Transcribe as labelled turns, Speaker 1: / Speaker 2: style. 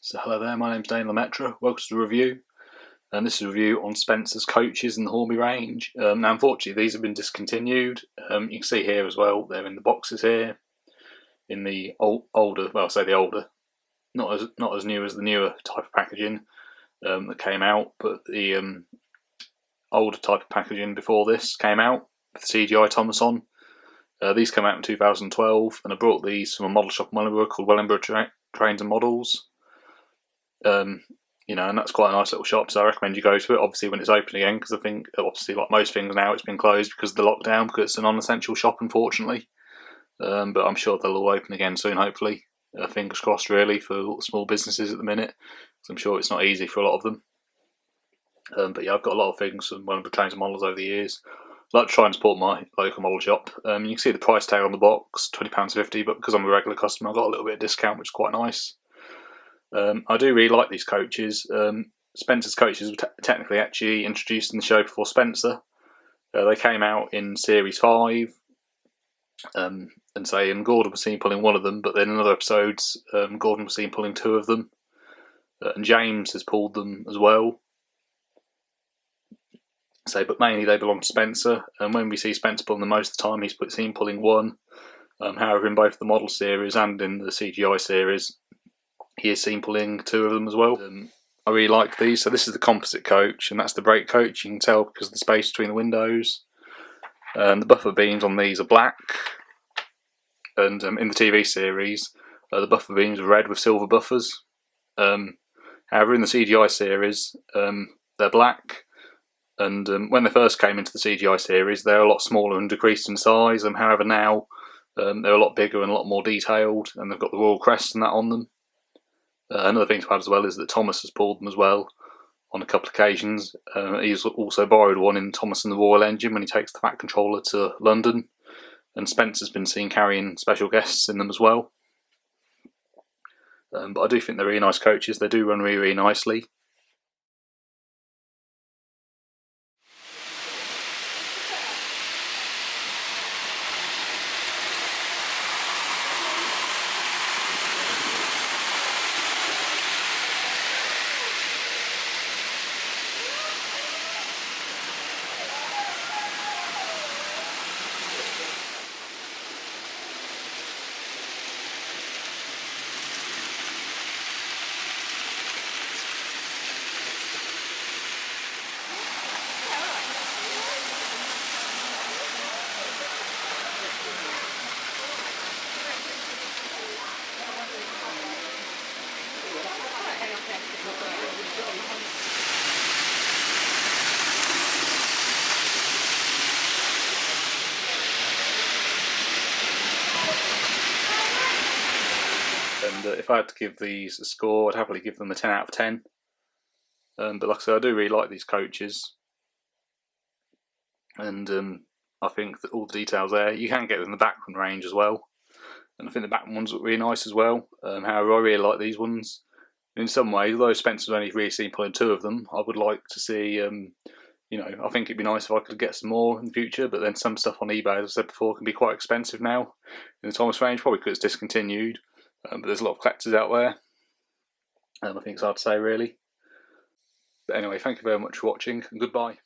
Speaker 1: So hello there, my name's Dane Lemaitre, welcome to the review, and this is a review on Spencer's coaches in the Hornby range. Now unfortunately these have been discontinued. You can see here as well, they're in the boxes here, in the older, well I say the older, not as new as the newer type of packaging that came out, but the older type of packaging before this came out, with the CGI Thomas on. These came out in 2012, and I brought these from a model shop in Wellingborough called Wellingborough Trains and Models. You know, and that's quite a nice little shop, so I recommend you go to it, obviously when it's open again, because I think, obviously like most things now, it's been closed because of the lockdown, because it's a non-essential shop unfortunately, but I'm sure they'll all open again soon, hopefully. Fingers crossed really for small businesses at the minute, because I'm sure it's not easy for a lot of them. But yeah, I've got a lot of things from Wellingborough Trains and Models over the years. I like to try and support my local model shop. You can see the price tag on the box, £20.50, but because I'm a regular customer I got a little bit of discount, which is quite nice. I do really like these coaches. Spencer's coaches were technically actually introduced in the show before Spencer. They came out in Series 5, and Gordon was seen pulling one of them, but then in other episodes Gordon was seen pulling 2 of them, and James has pulled them as well. But mainly they belong to Spencer, and when we see Spencer pulling them most of the time, he's seen pulling 1. However, in both the model series and in the CGI series, he is seen pulling 2 of them as well. I really like these. So this is the composite coach, and that's the brake coach. You can tell because of the space between the windows. The buffer beams on these are black, and in the TV series, the buffer beams are red with silver buffers. However, in the CGI series, they're black. And when they first came into the CGI series, they're a lot smaller and decreased in size. However, now they're a lot bigger and a lot more detailed, and they've got the royal crest and that on them. Another thing to add as well is that Thomas has pulled them as well on a couple of occasions. He's also borrowed one in Thomas and the Royal Engine when he takes the Fat Controller to London, and Spencer's been seen carrying special guests in them as well. But I do think they're really nice coaches. They do run really, really nicely. And if I had to give these a score, I'd happily give them a 10 out of 10. But like I said, I do really like these coaches, and I think that all the details there, you can get them in the Bachmann range as well, and I think the Bachmann ones look really nice as well. However, I really like these ones. In some ways, although Spencer's only really seen pulling 2 of them, I would like to see, you know, I think it'd be nice if I could get some more in the future, but then some stuff on eBay, as I said before, can be quite expensive now in the Thomas range, probably because it's discontinued. But there's a lot of collectors out there. I think it's hard to say really. But anyway, thank you very much for watching, and goodbye.